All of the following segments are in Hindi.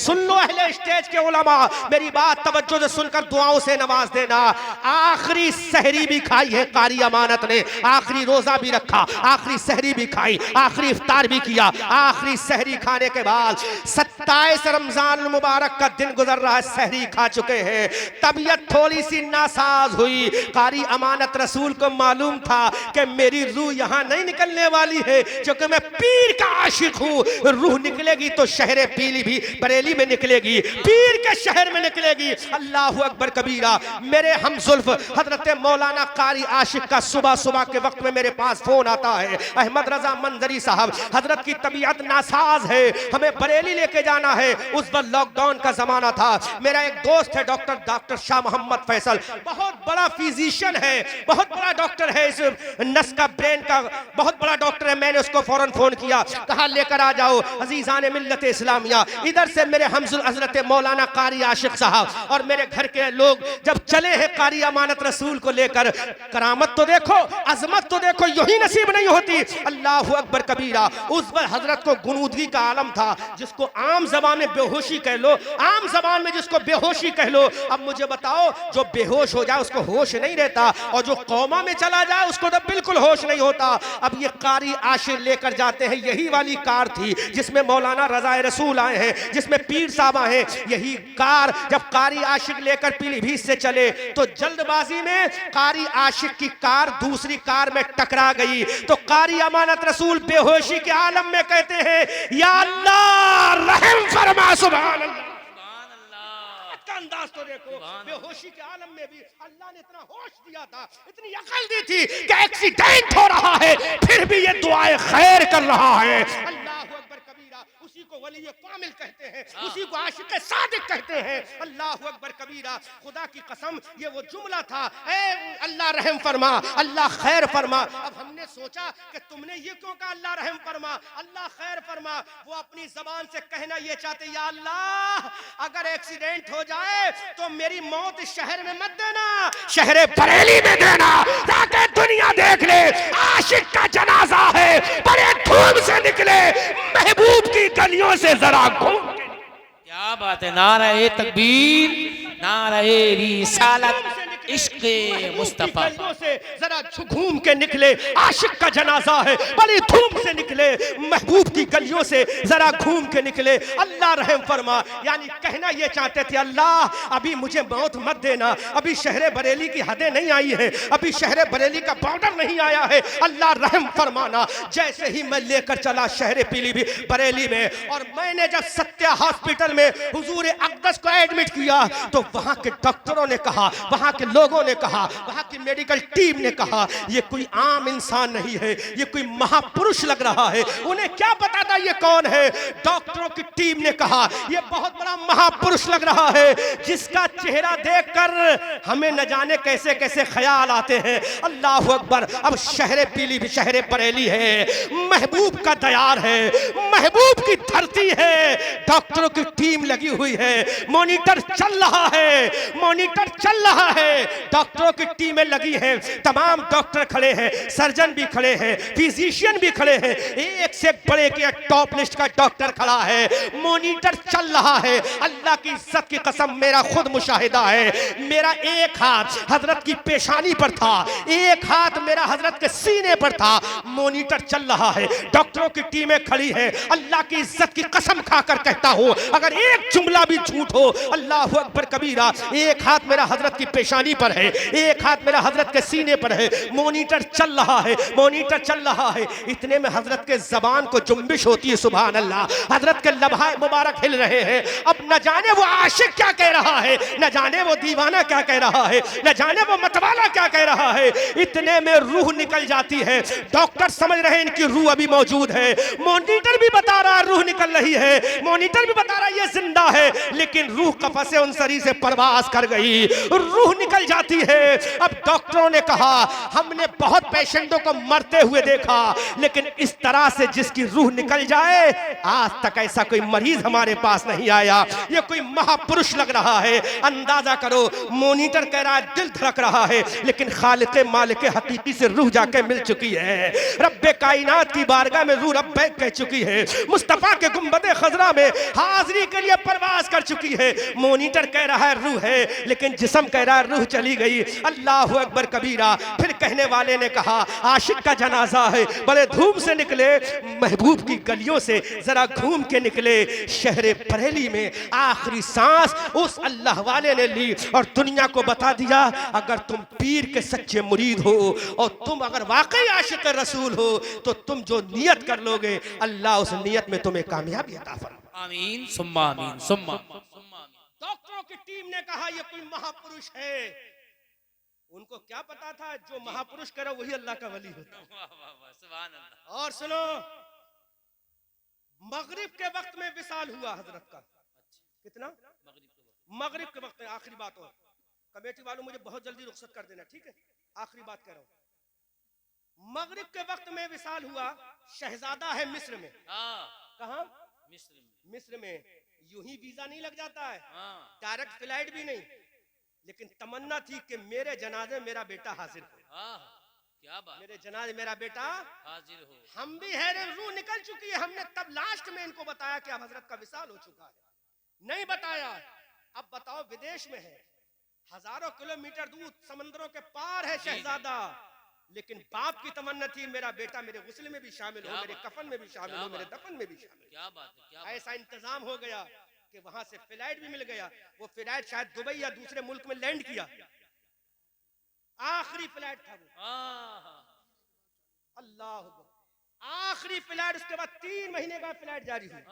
सुन लो अहले स्टेज के उलमा, मेरी बात तवज्जो से सुनकर दुआओं से नवाज देना। आखिरी सहरी भी खाई है कारी अमानत ने, आखिरी रोजा भी रखा, आखिरी सहरी भी खाई, आखिरी इफ्तार भी किया। आखिरी सहरी खाने के बाद 27 रमजान मुबारक का दिन गुजर रहा है, सहरी खा चुके हैं, तबीयत थोड़ी सी नासाज हुई। कारी अमानत रसूल को मालूम था कि मेरी रूह यहां नहीं निकलने वाली है, क्योंकि मैं पीर का आशिक हूं। रूह निकलेगी तो शहर पीली भी बरेली में निकलेगी, पीर के शहर में निकलेगी। अल्लाह अकबर कबीरा। मेरे हमजुल्फ हजरत मौलाना कारी आशिक का सुबह सुबह के वक्त में मेरे पास फोन आता है, अहमद रजा मंजरी साहब, हजरत की तबीयत नासाज है, हमें बरेली लेके जाना है। उस वक्त लॉकडाउन का जमाना था। मेरा एक दोस्त है डॉक्टर शाह मोहम्मद फैसल, बहुत बड़ा फिजिशियन है, बहुत बड़ा डॉक्टर है, इस नस का ब्रेन का बहुत बड़ा डॉक्टर है। मैंने उसको फौरन फोन किया, कहा लेकर आ जाओ अजीजान मिल्लत इस्लामिया। इधर से मेरे हमजुल हजरत मौलाना कारी आशिक साहब और मेरे घर के लोग जब चले हैं कारी अमानत रसूल को लेकर। करामत तो देखो, अजमत तो देखो, यही नसीब नहीं होती। अल्लाह अकबर कबीरा। उस वक्त हजरत को गुनूदगी का आलम था, जिसको आम जबान में बेहोशी कह लो, आम जबान में जिसको बेहोशी कह लो। अब मुझे बताओ, जो बेहोश हो जाए उसको होश नहीं रहता, और जो कौमा में चला जाए उसको तो बिल्कुल होश नहीं होता। अब ये कारी आशिक लेकर जाते हैं, यही वाली कार थी जिसमें मौलाना रज़ाए रसूल आए हैं, जिसमें पीर साहब आए हैं। यही कार जब कारी आशिक लेकर पीलीभीत से चले तो जल्दबाजी में कारी आशिक की कार दूसरी कार में टकरा गई। तो कारी अमानत रसूल बेहोशी के आलम में कहते हैं, या अल्लाह रहम फरमा। सुभान अल्लाह। अंदाज तो देखो, बेहोशी के आलम में भी अल्लाह ने इतना होश दिया था, इतनी अकल दी थी कि एक्सीडेंट हो रहा है फिर भी ये दुआए खैर कर रहा है। अल्लाह अकबर कबीरा। उसी को वली कामिल कहते हैं, उसी को आशिक सादिक कहते हैं। अल्लाह अकबर कबीरा। खुदा की कसम ये वो जुमला था, ए अल्लाह रहम फरमा, अल्लाह खैर फरमा। अब हमने सोचा कि तुमने ये क्यों कहा अल्लाह रहम फरमा, अल्लाह खैर फरमा। वो अपनी जबान से कहना ये चाहते, या अल्लाह अगर एक्सीडेंट हो जाए तो मेरी मौत शहर में मत देना, शहर बरेली में देना, ताकि दुनिया देख ले आशिक का जनाजा है, बड़े धूम से निकले, महबूब की गलियों से जरा घूम। क्या बात है, नारे तकबीर, नारे रिसालत, इश्क़े मुस्तफा से जरा घूम के निकले, आशिक का जनाजा है, बड़ी धूम से निकले, महबूब की गलियों से जरा घूम के निकले, अल्लाह रहम फरमा। यानी कहना ये चाहते थे, अल्लाह अभी मुझे मौत मत देना, अभी शहर बरेली की हदें नहीं आई है, अभी शहर बरेली का बॉर्डर नहीं आया है, अल्लाह रहम फरमाना। जैसे ही मैं लेकर चला शहर पीलीभीत बरेली में, और मैंने जब सत्या हॉस्पिटल में हुजूर अक़दस को एडमिट किया तो वहां के डॉक्टरों ने कहा, वहां के लोगों ने कहा, वहां की मेडिकल टीम ने कहा, ये कोई आम इंसान नहीं है, ये कोई महापुरुष लग रहा है। उन्हें क्या पता था ये कौन है। डॉक्टरों की टीम ने कहा ये बहुत बड़ा महापुरुष लग रहा है, जिसका चेहरा देखकर हमें न जाने कैसे कैसे ख्याल आते हैं। अल्लाह अकबर। अब शहर पीलीभीत, शहर बरेली है, महबूब का दयार है, महबूब की धरती है, डॉक्टरों की टीम लगी हुई है, मॉनिटर चल रहा है, मॉनिटर चल रहा है, डॉक्टरों की टीमें लगी हैं, तमाम डॉक्टर खड़े हैं, सर्जन भी खड़े हैं, फिजिशियन भी खड़े हैं, एक से बड़े के टॉप लिस्ट का डॉक्टर खड़ा है, मॉनिटर चल रहा है। अल्लाह की इज्जत की कसम, मेरा खुद मुशाहिदा है, मेरा एक हाथ हजरत की पेशानी पर था, एक हाथ मेरा हजरत के सीने पर था, मॉनिटर चल रहा है, डॉक्टरों की टीमें खड़ी हैं। अल्लाह की इज्जत की कसम खाकर कहता हूं, अगर एक जुमला भी झूठ हो, अल्लाह अकबर कबीरा, एक हाथ मेरा हजरत की पेशानी पर है, एक हाथ मेरा हजरत के सीने पर है, मॉनिटर चल रहा है, मॉनिटर चल रहा है। इतने में हजरत के जबान को जुम्बिश होती है, सुभान अल्लाह, हजरत के लम्हाए मुबारक हिल रहे हैं। अब न जाने वो आशिक क्या कह रहा है, न जाने वो दीवाना क्या कह रहा है, न जाने वो मतवाला क्या कह रहा है। इतने में रूह निकल जाती है। डॉक्टर समझ रहे हैं इनकी रूह अभी मौजूद है, मॉनिटर भी बता रहा है रूह निकल रही है, मॉनिटर भी बता रहा है ये जिंदा है, लेकिन रूह कफसे उनसरी से परवास कर गई, रूह निकल निकल जाती है। अब डॉक्टरों ने कहा हमने बहुत पेशेंटों को मरते हुए देखा, लेकिन इस तरह से जिसकी रूह निकल जाए आज तक ऐसा कोई मरीज हमारे पास नहीं आया। ये कोई महापुरुष लग रहा है। अंदाजा करो, मॉनिटर कह रहा है दिल धड़क रहा है, लेकिन खालिक मालिक हकीकी से रूह जाके मिल चुकी है। रब्बे कायनात की बारगाह में रूह रब्बे कह चुकी है। मुस्तफा के गुंबदे खजरा में हाजिरी के लिए परवाज कर चुकी है। मॉनिटर कह रहा है रूह है, लेकिन जिस्म कह रहा है रूह चली गई। अल्लाह अकबर कबीरा। फिर कहने वाले ने कहा आशिक का जनाजा है, बड़े धूम से निकले, महबूब की गलियों से जरा घूम के निकले। शहर बरेली में आखिरी सांस उस अल्लाह वाले ने ली और दुनिया को बता दिया अगर तुम पीर के सच्चे मुरीद हो और तुम अगर वाकई आशिक रसूल हो तो तुम जो नियत कर लोगे अल्लाह उस नियत में तुम्हें कामयाबी अता फरमाए। आमीन सुम्मा आमीन सुम्मा सुम्मा। डॉक्टरों की टीम ने कहा ये कोई महापुरुष है। उनको क्या पता था जो महापुरुष करे वही अल्लाह का वली होता है। वाह वाह वाह सुभान अल्लाह। और सुनो, मगरिब के वक्त में विसाल हुआ हजरत का। कितना? मगरिब के वक्त में। आखिरी बात हो, कमेटी वालों मुझे बहुत जल्दी रुखसत कर देना, ठीक है? आखिरी बात कह रहा हूं। मगरिब के वक्त में विसाल हुआ। शहजादा है मिस्र में। कहां? मिस्र में। यूं ही वीजा नहीं लग जाता है, डायरेक्ट फ्लाइट भी नहीं, लेकिन तमन्ना थी कि मेरे जनाजे मेरा बेटा हाजिर हो। क्या बात, मेरे जनाजे मेरा बेटा हाजिर हो। हम भी हैरान, रूह निकल चुकी है। हमने तब लास्ट में इनको बताया कि अब हजरत का विसाल हो चुका है, नहीं बताया। अब बताओ, विदेश में है, हजारों किलोमीटर दूर, समंदरों के पार है शहजादा, लेकिन बाप की तमन्ना थी मेरा बेटा मेरे गुस्ल में भी शामिल हो, मेरे कफन में भी शामिल हो, मेरे दफन में भी शामिल। क्या बात है, क्या ऐसा इंतजाम हो गया कि वहां से फ्लाइट भी मिल गया। वो फ्लाइट शायद दुबई या दूसरे मुल्क में लैंड किया, आखिरी फ्लाइट था वो। अल्लाह, आखिरी फ्लाइट। उसके बाद 3 महीने का फ्लाइट जारी हुई।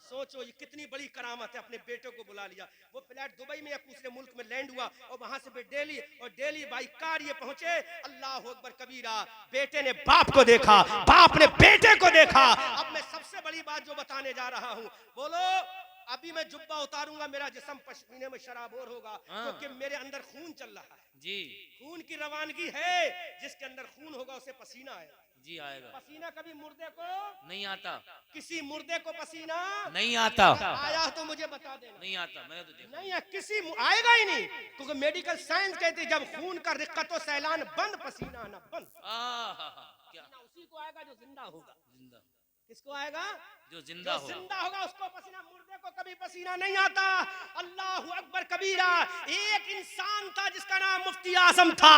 सोचो ये कितनी बड़ी करामत है, अपने बेटे को बुला लिया। वो फ्लाइट दुबई में या दूसरे मुल्क में लैंड हुआ और वहां से दिल्ली, और दिल्ली बाई कार ये पहुंचे। अल्लाह अकबर कबीरा। बेटे ने बाप को देखा, बाप ने बेटे को देखा। अब मैं सबसे बड़ी बात जो बताने जा रहा हूं, बोलो, अभी मैं जुब्बा उतारूंगा, मेरा जिस्म पसीने में शराबोर होगा, क्योंकि मेरे अंदर खून चल रहा है जी। खून की रवानगी है, जिसके अंदर खून होगा उसे पसीना आएगा जी, आएगा। पसीना कभी मुर्दे को नहीं आता, किसी मुर्दे को पसीना नहीं आता। आया तो मुझे बता देना। नहीं आता, मैंने तो देखा नहीं है, किसी आएगा ही नहीं, क्योंकि मेडिकल साइंस कहती है जब खून का रिक्कतो सैलान बंद, पसीना आना बंद। क्या उसी को आएगा जो जिंदा होगा। जिंदा किसको आएगा? जो जिंदा होगा। जिंदा होगा उसको पसीना, मुर्दे को कभी पसीना नहीं आता। अल्लाह अकबर कबीरा। एक इंसान था जिसका नाम मुफ्ती आजम था,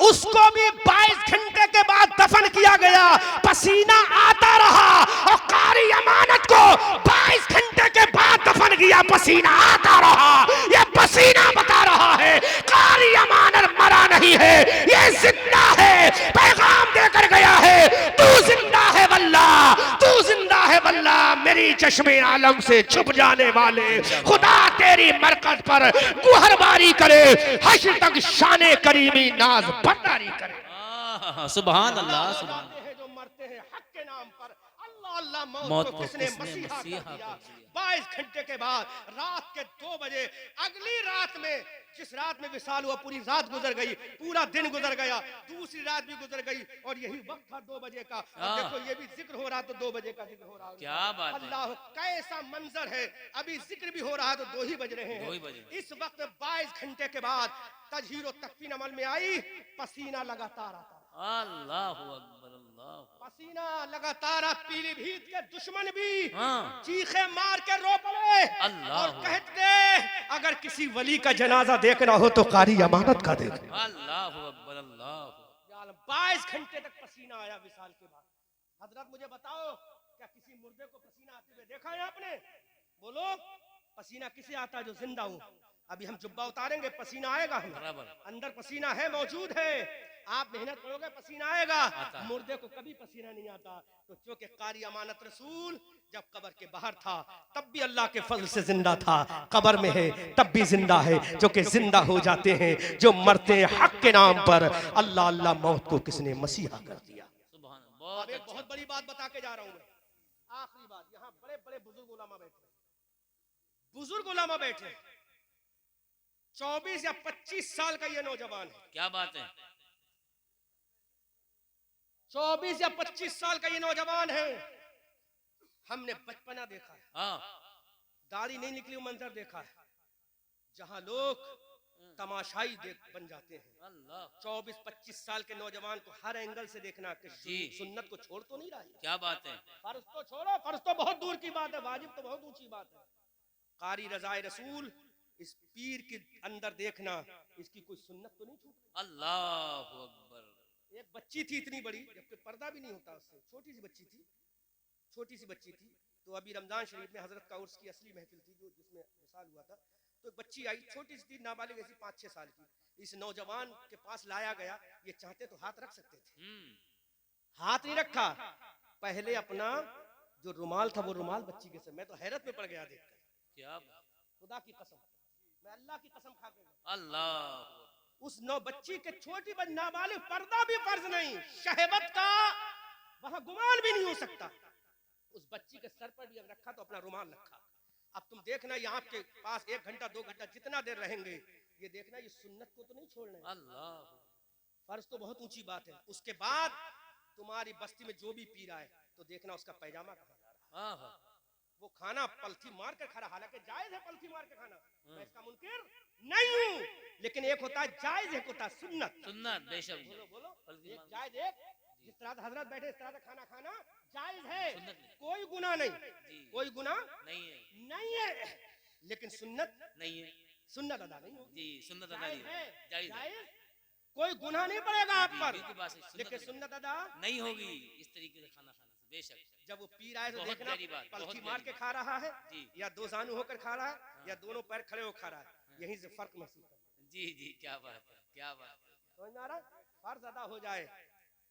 उसको भी 22 घंटे के बाद दफन किया गया, पसीना आता रहा। और कारी अमानत को 22 घंटे के बाद दफन किया, पसीना आता रहा। ये पसीना बता रहा है कारी अमानत मरा नहीं है, ये जिंदा है, पैगाम देकर गया है, तू जिंदा है वल्ला, तू जिंदा है वल्ला। मेरी चश्मे आलम से छुप जाने वाले खुदा तेरी मरकत पर गुहरबारी करे, हश्र तक शाने करीमी नाज बरदारी करे। सुभान अल्लाह, सुभान। जो मरते हैं हक के नाम पर, अल्लाह अल्लाह, मौत को किसने मसीहा कर दिया। 22 घंटे के बाद रात के 2 बजे, अगली रात में, जिस रात में विसाल हुआ, पूरी रात गुजर गई, पूरा दिन गुजर गया, दूसरी रात भी गुजर गई, और यही वक्त था 2 बजे का। और देखो ये भी जिक्र हो रहा तो 2 बजे का जिक्र हो रहा। क्या बात है, अल्लाह, कैसा मंजर है। अभी जिक्र भी हो रहा है तो 2 ही बज रहे हैं। इस वक्त 22 घंटे के बाद तजहीर और तकफीन अमल में आई, पसीना लगातार आता। अल्लाह अकबर, अल्लाह। पसीना लगातार। पीलीभीत के दुश्मन भी चीखे मार के रो पड़े और कहते अगर किसी वली का जनाजा देखना हो तो कारी अमानत का देख। अल्लाह अकबर, अल्लाह। 22 घंटे तक पसीना आया विसाल के बाद। हजरत मुझे बताओ, क्या किसी मुर्दे को पसीना आते हुए देखा है आपने? बोलो, पसीना किसे आता है? जो जिंदा हो। अभी हम जुब्बा उतारेंगे, पसीना आएगा, हम अंदर पसीना है, मौजूद है। आप मेहनत करोगे, पसीना आएगा। मुर्दे को कभी पसीना नहीं आता। तो चूंकि कारी अमानत रसूल जब कब्र के बाहर था तब भी अल्लाह के फजल से जिंदा था, कब्र में है तब भी जिंदा है। जो कि जिंदा हो जाते हैं, जो मरते हैं हक के नाम पर, अल्लाह अल्लाह, मौत को किसने मसीहा कर दिया। अब एक बहुत बड़ी बात बता के जा रहा हूं मैं, आखिरी बात। यहाँ बड़े बड़े बुजुर्ग उलमा बैठे, बुजुर्ग उलमा बैठे। 24 या 25 साल का ये नौजवान है, क्या बात है। 24 या 25 साल का ये नौजवान है। हमने बचपना देखा है, हाँ दाढ़ी नहीं निकली वो मंजर देखा है, जहां लोग तमाशाई बन जाते हैं। अल्लाह 24-25 साल के नौजवान को हर एंगल से देखना कि जी। सुन्नत को छोड़ तो नहीं रहा है। क्या बात है। फर्ज तो छोड़ो, फर्ज तो बहुत दूर की बात है, वाजिब तो बहुत ऊंची बात है। कारी रजाए रसूल इस पीर के अंदर देखना, इसकी कोई सुन्नत तो नहीं छूट रही। अल्लाह अकबर। एक बच्ची थी इतनी बड़ी, जबकि पर्दा भी नहीं होता उससे, छोटी सी बच्ची थी, छोटी सी बच्ची थी। तो अभी रमजान शरीफ में हजरत का उर्स की असली महफिल थी जो जिसमें विसाल हुआ था। तो एक बच्ची आई, छोटी सी थी, नाबालिग ऐसी 5-6 साल की। इस नौजवान के पास लाया गया, ये चाहते तो हाथ रख सकते थे, हाथ नहीं रखा। पहले अपना जो रुमाल था वो रुमाल बच्ची के सर, मैं तो हैरत में पड़ गया देखकर। क्या बात। खुदा की कसम, मैं अल्लाह की कसम खा के अल्लाह। उस नौ बच्ची के छोटी बच्ची नाबालिग, पर्दा भी फर्ज नहीं, शहवत का वहां गुमान भी नहीं हो सकता। उस बच्ची के सर पर भी अगर रखा तो अपना रुमाल रखा। अब तुम देखना ये आपके पास 1 घंटा 2 घंटा जितना देर रहेंगे, ये देखना ये सुन्नत को तो नहीं छोड़ना है। अल्लाह। फर्ज तो बहुत ऊंची बात है। उसके बाद तुम्हारी बस्ती में जो भी पी रहा है तो देखना उसका पैजामा कहाँ जा रहा है। हाँ वो खाना पलथी मार कर खा रहा, हालांकि जायज है पलथी मार के खाना, मैं इसका मुनकिर नहीं हूं, लेकिन एक होता है जायज, एक होता है सुन्नत। सुन्नत बेशक। बोलो बोलो, बल्कि एक जायज, एक जिस तरह हजरत बैठे इस तरह खाना खाना जायज है, सुन्नत नहीं। कोई गुनाह नहीं, जी। कोई गुनाह नहीं है। नहीं है, लेकिन सुन्नत नहीं है। सुन्नत अदा नहीं होगी। जी सुन्नत अदा जायज नहीं है, है। जायज है। जायज, कोई गुनाह नहीं पड़ेगा आप पर, बिल्कुल बात सही, लेकिन नहीं सुन्नत अदा नहीं होगी इस तरीके से खाना खाने से बेशक। जब वो पी रहा है तो बहुत देखना गहरी बात, बहुत पलथी गहरी मार के बात। खा रहा है जी। या दो जानू होकर खा रहा है या दोनों पैर खड़े होकर खा रहा है, यहीं से फर्क महसूस करना। जी जी क्या बात है, क्या बात है। समझ में आ रहा है? फर्ज अदा हो जाए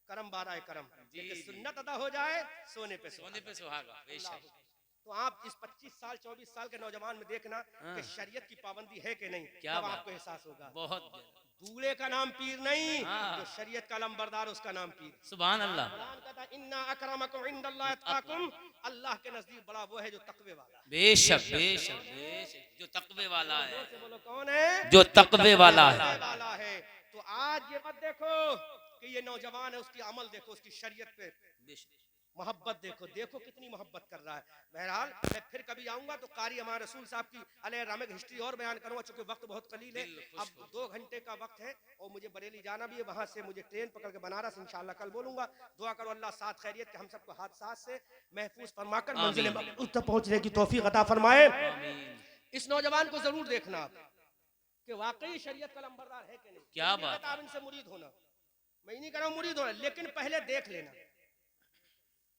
करम बारा है करम, जी, लेकिन जी। सुन्नत अदा हो जाए सोने पे सोने पे सुहागा बेशक। तो आप इस 25 साल 24 साल के नौजवान में देखना हाँ। कि शरीयत की पाबंदी है कि नहीं, क्या तब बात। आपको एहसास होगा। बहुत ज्यादा। दूल्हे का नाम पीर नहीं, हाँ। जो शरीयत का लंबरदार उसका नाम पीर। सुभान अल्लाह। कुरान कहता है इन्ना अकरमकुम इंदल्लाहि अत्काकुम, अल्लाह के नजदीक बड़ा वो है जो तकवे वाला है। बेशक बेशक बेशक जो तकवे वाला है, जोर से बोलो कौन है? जो तकवे वाला तकवे है। वाला है। तो आज ये मत देखो कि ये नौजवान है, उसकी अमल देखो, उसकी शरीयत पे बेशक। मोहब्बत देखो, देखो कितनी मोहब्बत कर रहा है। बहरहाल मैं फिर कभी आऊंगा तो कारी हमारे रसूल साहब की अलैहि रहमत की हिस्ट्री और बयान करूंगा, चूंकि वक्त बहुत कलील है। दिल खुश अब 2 घंटे का वक्त है और मुझे बरेली जाना भी है, वहां से मुझे ट्रेन पकड़ के बनारस इंशाल्लाह कल बोलूंगा। दुआ करो अल्लाह साथ खैरियत के हम सबको हादसात से महफूज फरमाकर मंजिल मक़सूद तक पहुंचने की तौफीक अता फरमाए। आमीन। इस नौजवान को जरूर देखना आप कि वाकई शरीयत का लंबरदार है कि नहीं। क्या मैं बात कहता, आप इनसे मुरीद होना, मैं नहीं कह रहा हूं मुरीद होना, लेकिन पहले देख लेना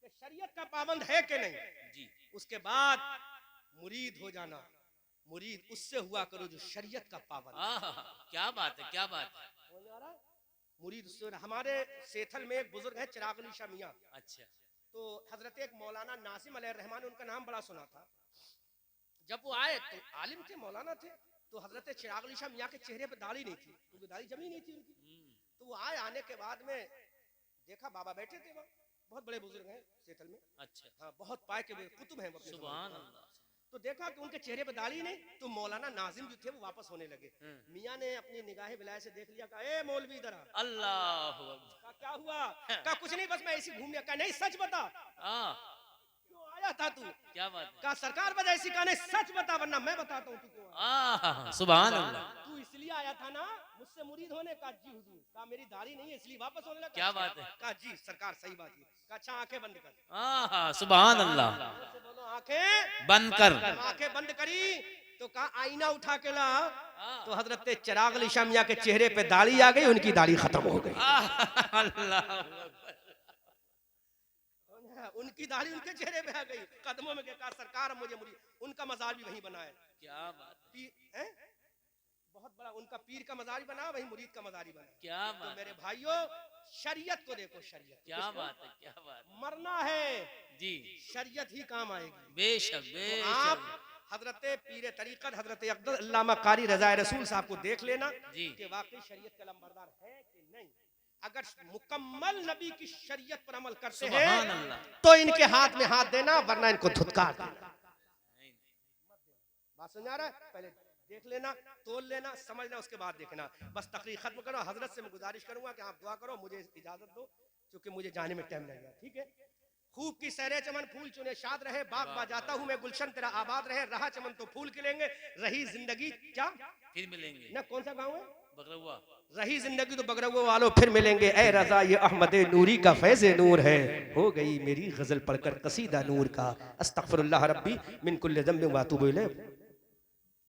कि शरीयत का पाबंद है कि नहीं। जी। उसके बाद मुरीद हो जाना। मुरीद उससे हुआ करो जो शरीयत का पाबंद है। क्या बात है, क्या बात है। समझ आ रहा है? मुरीद उससे। हमारे सेथल में एक बुजुर्ग है चिराग अली शाह मियां, अच्छा। तो हजरत एक मौलाना नासिम अलैहि रहमान, उनका नाम बड़ा सुना था। जब वो आए तो आलिम थे, मौलाना थे, तो हजरत चिराग अली शाह मियां के चेहरे पे दाढ़ी नहीं थी, क्योंकि दाढ़ी जमी नहीं थी उनकी। तो वो आए, आने के बाद में देखा बाबा बैठे थे, वहाँ बहुत बड़े बुजुर्ग हैं सेठल में। अच्छा। हाँ, बहुत पाए के कुतुब हैं वो अपने सुभान ज़माने के। अल्लाह। तो देखा कि उनके चेहरे पे दाढ़ी नहीं, तो मौलाना नाजिम जो थे वो वापस होने लगे। मियाँ ने अपनी निगाहें बिलाए से देख लिया, कहा ए मौलवी इधर आ। अल्लाह अकबर। कहा क्या हुआ? कहा कुछ नहीं, बस मैं ऐसी घूमने। कहा नहीं सच बता, क्यों आया था तू? क्या बात है। कहा सरकार वजह ऐसी। कहा नहीं सच बता, वरना मैं बताता हूँ तू क्यों आया। सुभान अल्लाह। तू इसलिए आया था ना मुझसे मुरीद होने? का जी हुजूर। कहा मेरी दाढ़ी नहीं है इसलिए वापस होने लगा। क्या बात है। कहा जी सरकार सही बात है। कहा अच्छा आंखें बंद कर। सुभान अल्लाह। से बोलो आंखें बंद कर। आंखें बंद करी तो कहा आईना उठा के ला। तो हजरत चिराग अली शाह मियां के चेहरे पे दाढ़ी आ गई, उनकी दाढ़ी खत्म हो गई। अल्लाह। उनकी दाढ़ी उनके चेहरे पे आ गई, कदमों में कहा सरकार मुझे मुरीद। उनका मजार भी वहीं बना है। क्या बात है। पीर है बहुत बड़ा, उनका पीर का मजार बना, वहीं मुरीद का मजार ही बना। क्या तो बात मेरे है। भाइयों शरीयत को देखो, शरीयत क्या किसको? बात है, क्या बात है। मरना है, जी शरीयत ही काम आएगी। बेशक तो आप बेशक। हजरत पीर तरीक़त हजरत अक़दस अल्लामा कारी रज़ाए रसूल साहब को देख लेना जी। कि वाकई शरीयत का लंबरदार है कि नहीं। अगर मुकम्मल नबी की शरीयत पर अमल करते सुभान हैं अल्लाह। तो इनके हाथ में हाथ देना, वरना इनको धुतकार देना। बात समझ आ रहा है? पहले देख लेना, तोल लेना, समझना, उसके बाद देखना। बस तकरीर खत्म करो। हजरत से मैं गुजारिश करूंगा कि आप दुआ करो, मुझे इजाजत दो क्योंकि मुझे जाने में टाइम लगेगा। ठीक है। खूब की सहरे चमन फूल चुने शाद रहे, बाग बाजाता हूँ मैं गुलशन तेरा आबाद रहे, रहा चमन तो फूल खिलेंगे, रही जिंदगी क्या फिर मिलेंगे। ना, कौन सा गाँव है, बगरवा। रही जिंदगी तो बगरवा वालों फिर मिलेंगे। ए रजा ये अहमद नूरी का फैज़ नूर है, हो गई मेरी गजल पढ़कर कसीदा नूर का। अस्तगफिरुल्लाह रब्बी मिन कुल्लि ज़ंबिन व अतूबु इलैह।